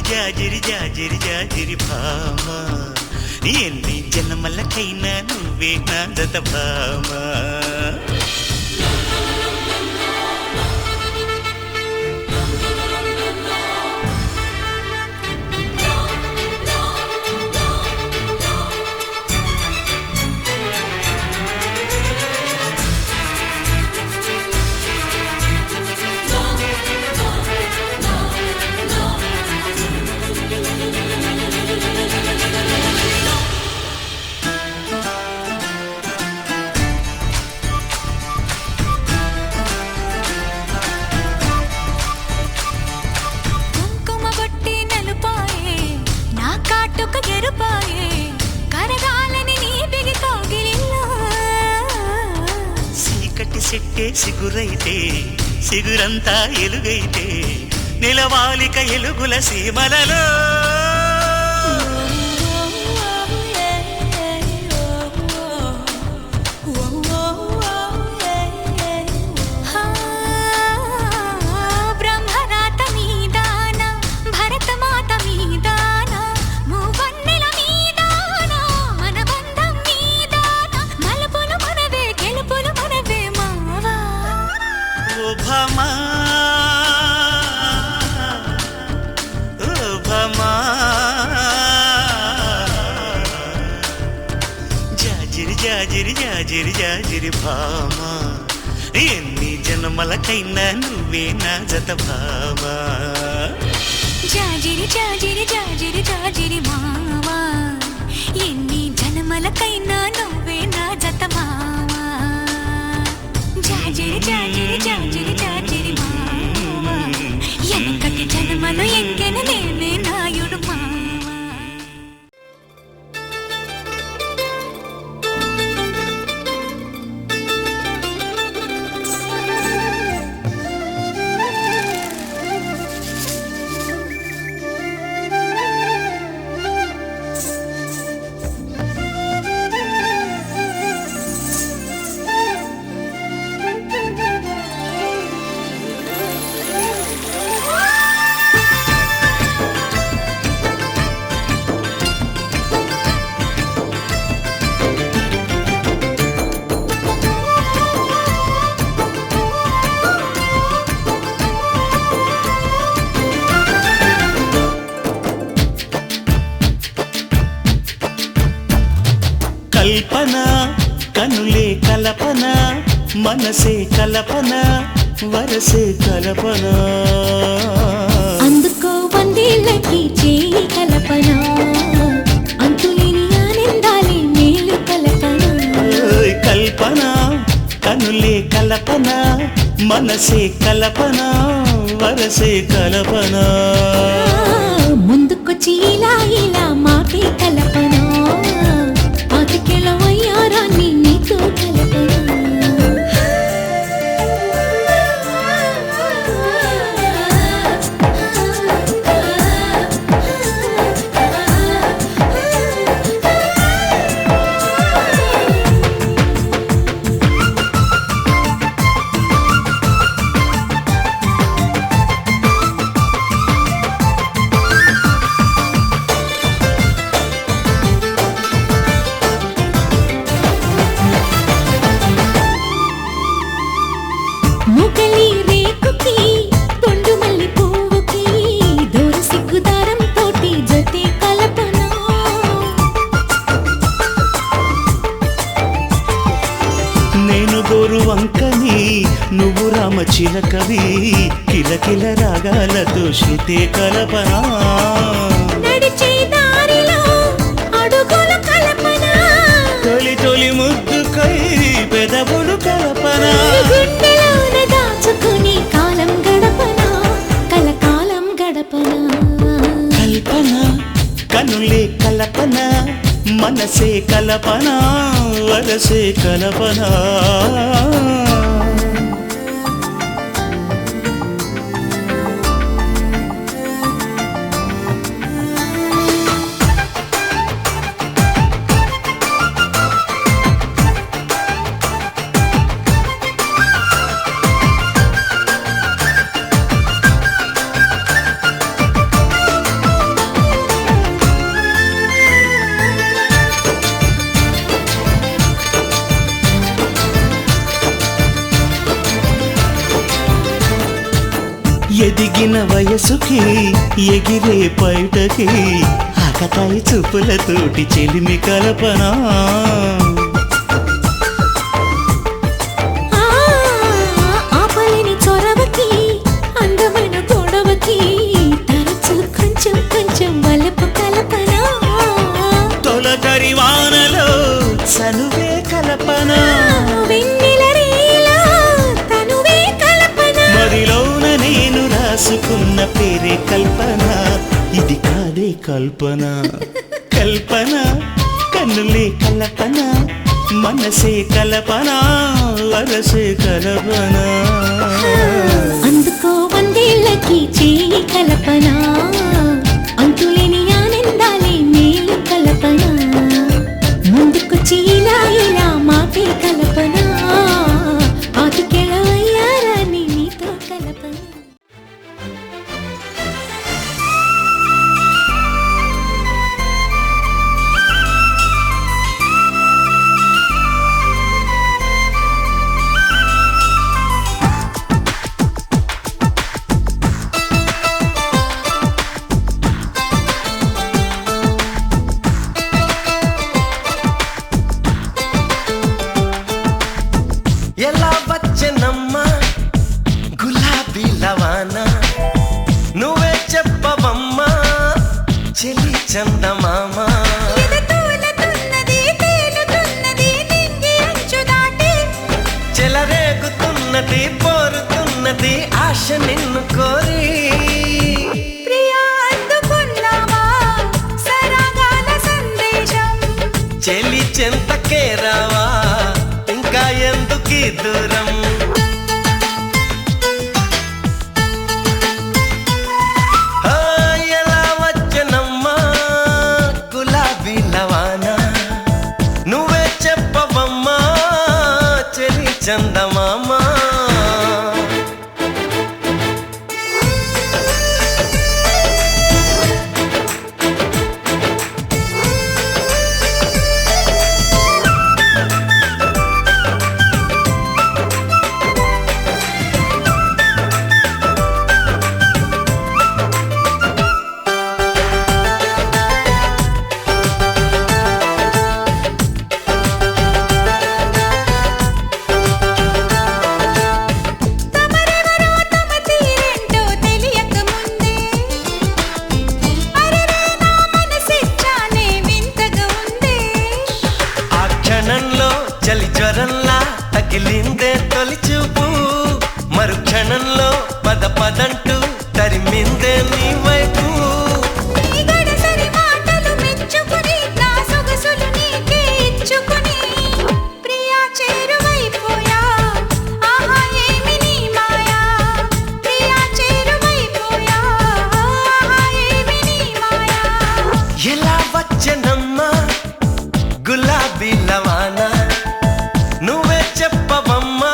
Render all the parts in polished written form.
జాజిరి జాజిరి జాజిరి భామ ఎన్ని జన్మలకైనా నువ్వే నా జత భామ చెట్టే సిగురైతే సిగురంతా ఎలుగైతే నిలవాలిక ఎలుగుల సీమలలో జాజిరి జాజిరి జాజిరి భామ ఎన్ని జన్మలకైనా నువ్వే నా జత భామ జాజిరి జాజిరి జాజిరి జాజిరి మావా ఎన్ని జన్మలకైనా నువ్వే నా జత మావా జాజిరి జాజిరి జాజిరి జాజిరి మావా ఎనకటి జన్మలో ఎంకెన నేనే నాయుడు మావా కల్పన కనులే కల్పన మనసే కల్పన వరసే కల్పన అందుకో వందేళ్ళకి చేయి కల్పన అంతులేని ఆనందాలే మేలు కల్పన కల్పన కనులే కల్పన మనసే కల్పన వరసే కల్పన ముందుకొచ్చి ఇలా ఇలా మాటే కల్పన పాతికేళ్ళవయ్యారాన్ని నీతో కల్పన ముగలి రేకుకి పొండు మల్లి పువ్వుకి దూర సిగ్గుదారం తోటి జతే కల్పన నేను గోరు వంకని నువ్వు రామ చిలకవి కిలకిల రాగాలతో శృతే కల్పన నడిచే దారిలో అడుగుల కల్పన తొలి తొలి ముద్దుకై పెదవులు కల్పన గుండెలోన దాచుకుని కాలం గడపన కలకాలం గడపన కల్పన కనులే కల్పన మనసే కల్పన వరసే కల్పన ఎదిగిన వయసుకి ఎగిరే పైటకి ఆకతాయి చూపులతోటి చెలిమి కల్పన ఆపలేని చొరవకి అందమైన గొడవకి తరచు కొంచెం కొంచెం వలపు కల్పన తొలకరి వానలో చనువే కల్పన నేను రాసుకున్న పేరే కల్పన ఇది కాదే కల్పన కల్పన కన్నులే కల్పన మనసే కల్పన వరసే కల్పన అందుకో వందేళ్ళకి చేయి కల్పన అంతులేని ఆనందాలే మేలు కల్పన ముందుకొచ్చి ఇలా ఇలా మాటే కల్పన ఆటికెళ్ళవయ్యారాని నీతో కల్పన ఎలా వచ్చనమ్మా గులాబీ లవానా నువ్వే చెప్పవమ్మా చెలి చందమామ చెలరేగుతున్నది పోరుతున్నది ఆశ నిన్ను కోరి చెలి చెంతకే రావా ఇంకా ఎందుకీ దూరం ఎలా వచ్చనమ్మా గులాబీ లవానా నువ్వే చెప్పవమ్మా చెలి చందమామ చలి జ్వరంలా తగిలిందే తొలి చూపు మరుక్షణంలో పద పదంటూ తరిమిందే నీ వైపు ఎలా వచ్చనమ్మా గులాబీ లవానా నువ్వే చెప్పవమ్మా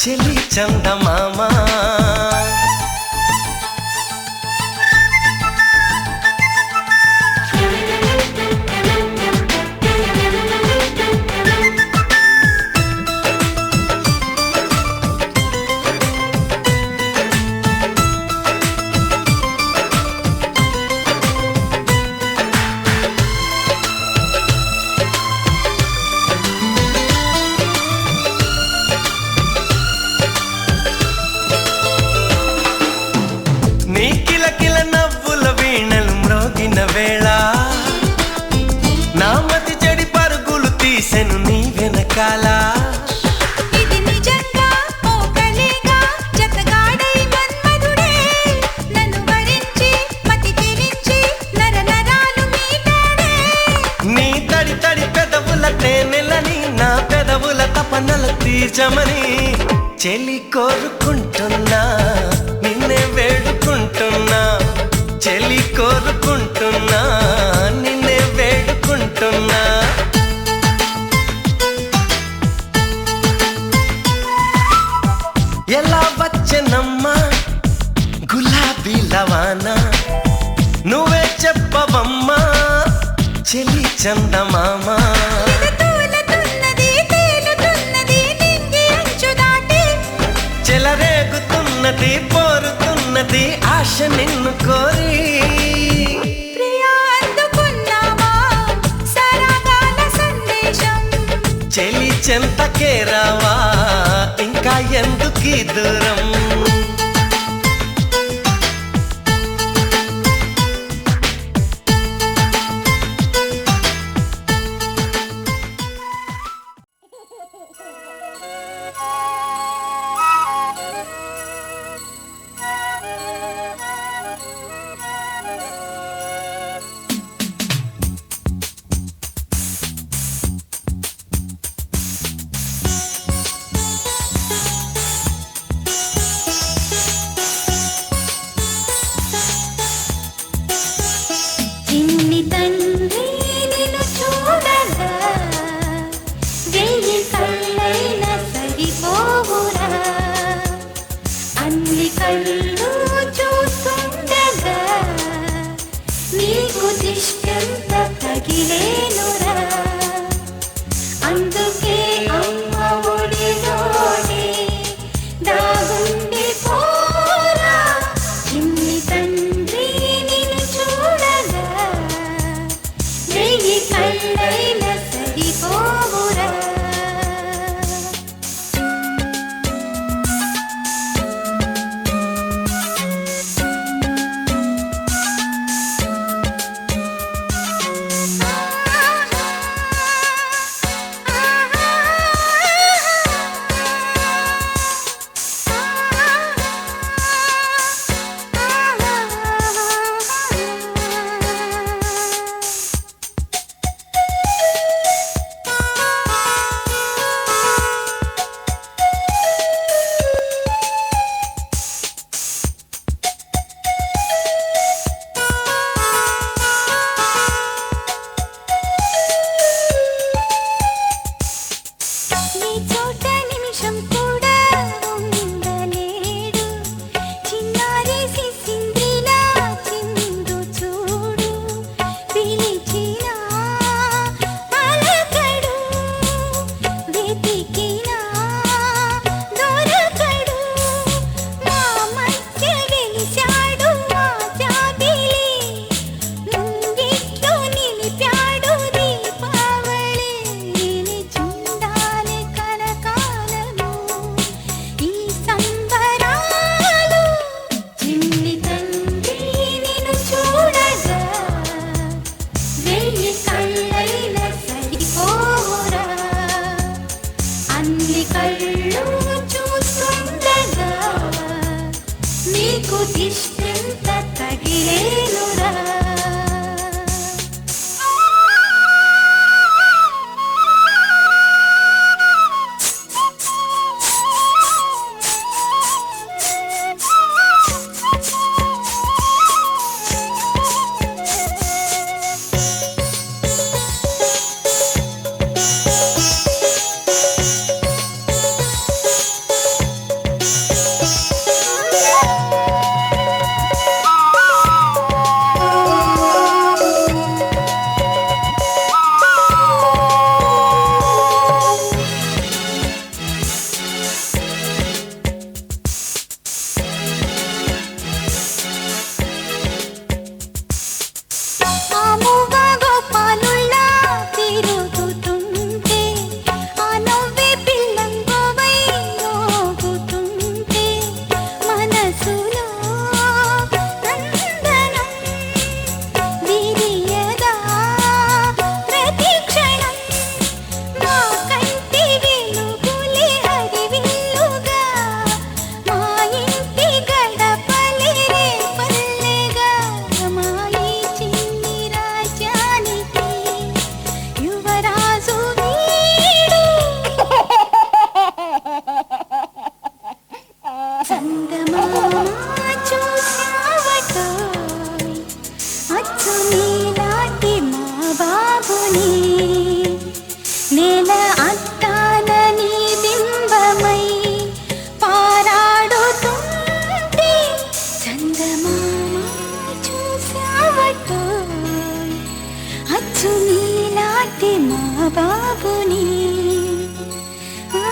చెలి చందమామ వేళ నా మతి చెడి పరుగులు తీసెను నీ వెనకాల ఇది నిజంగా ఓ కలేగా జతగాడై మన్మధుడే నన్ను వరించి మతి చెలించి నర నరాలు మీటాడే నీ తడి తడి పెదవుల తేనెలని నా పెదవుల తపనల తీర్చమని చెలి కోరుకుంటున్నా నిన్నే వేడుకుంటున్నా చెలి కోరుకుంటున్నా నిన్నే వేడుకుంటున్నా ఎలా వచ్చనమ్మా గులాబీ లవానా నువ్వే చెప్పవమ్మా చెలి చందమామ చెలరేగుతున్న కోరుతున్నది కోరుతున్నది ఆశ నిన్ను కోరి ప్రియా అందుకున్నావా సరాగాల సందేశం చెలి చెంతకే రావా ఇంకా ఎందుకీ దూరం చిన్ని తండ్రి నిన్ను చూడగా వెయ్యి కళ్ళైన సరిపోవురా అన్ని కళ్ళు చూస్తుండగా నీకు దిష్టంత తగిలేనురా అందుకే అమ్మ ఒడిలోనే దాగుండి పోరా చిన్ని తండ్రి నిన్ను చూడగా వెయ్యి కళ్ళైన సరిపోవురా నీ చోట నిమిషం కూడా ఉండలేడు చిన్నారి సిసింద్రిలా చిందు చూడు పిలిచినా పలకడు వెతికినా దొరకడు మా మధ్య వెలిశాడు మా జాబిలి ముంగిట్లో నిలిపాడు దీపావళి నిలిచుండాలి కలకాలము ఈ సంబరాలు చిన్ని తండ్రి నిన్ను చూడగా వెయ్యి కళ్ళైన సరిపోరా అన్ని కళ్ళు చూస్తుండగా నీకు దిష్టంత తగిలేనురా ఆముగా గోపాలుల్లా తిరుగుతుంటే ఆ నవ్వే పిల్లంగోవై నోగుతుంటే మనసులో నందనం విరియదా ప్రతి క్షణం మా కంటి వెలుగులే హరివిల్లుగా మా ఇంటి గడపలే రేపల్లెగా మా ఈ చిన్ని రాజ్యానికి యువరాజు వీడు చందమామ చూశావటోయ్ అచ్చు నీలాంటి మా బాబుని నేల అద్దాల నీ బింబమై పారాడుతుంటే చందమామ చూశావటోయ్ అచ్చు నీలాంటి మా బాబుని ఆ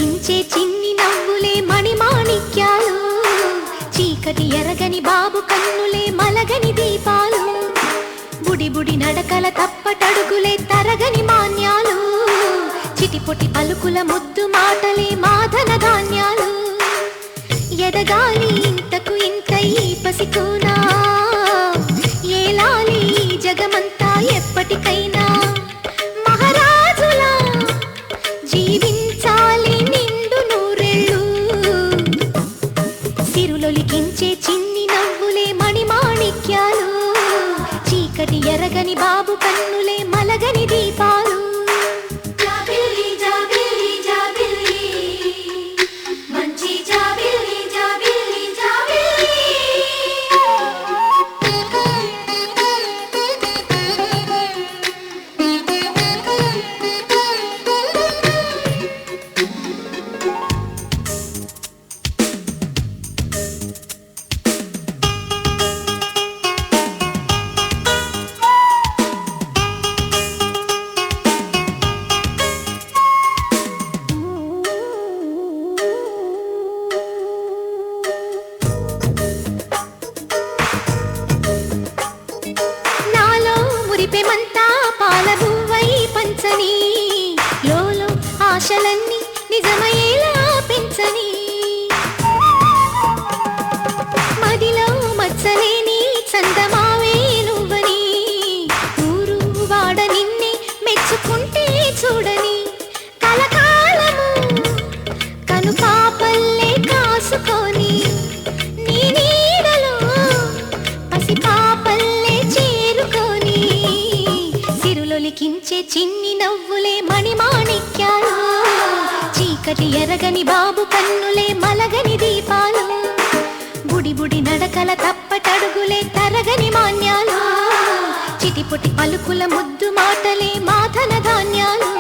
సిరులొలికించే చిన్ని నవ్వులే మణిమాణిక్యాలు చీకటి ఎరగని బాబు కన్నులే మలగని దీపాలు బుడి బుడి నడకల తప్పటడుగులే తరగని మాన్యాలు చిటిపొటి పలుకుల ముద్దు మాటలే మాధన ధాన్యాలు ఎదగాలి ఇంతకు ఇంత ఈ పసికోనా ఏలాలి జగమంతా ఎప్పటికైనా మహారాజులా జీవించాలి నిండు నూరేళ్ళు సిరులొలికించే చిన్ని నవ్వులే మణిమాణిక్యాలు చీకటి ఎరగని బాబు కన్నులే మలగని దీపాలు జాబిల్లి జాబిల్లి జాబిల్లి మంచి జాబిల్లి జాబిల్లి జాబిల్లి మురిపెమంతా పాలబువ్వై పంచని లోలో ఆశలన్నీ నిజమయ్యేలా పెంచని మదిలో మచ్చలేని చందమావే నువ్వని ఊరు వాడ నిన్నే మెచ్చుకుంటే చూడని కలకాలము కను పాపల్లే కాసుకొని నీ నీడలో పసి పాపల్లే చేరుకొని సిరులొలికించే చిన్ని నవ్వులే మణిమాణిక్యాలు చీకటి ఎరగని బాబు కన్నులే మలగని దీపాలు బుడి బుడి నడకల తప్పటడుగులే తరగని మాన్యాలు చిటిపొటి పలుకుల ముద్దు మాటలే మాధన ధాన్యాలు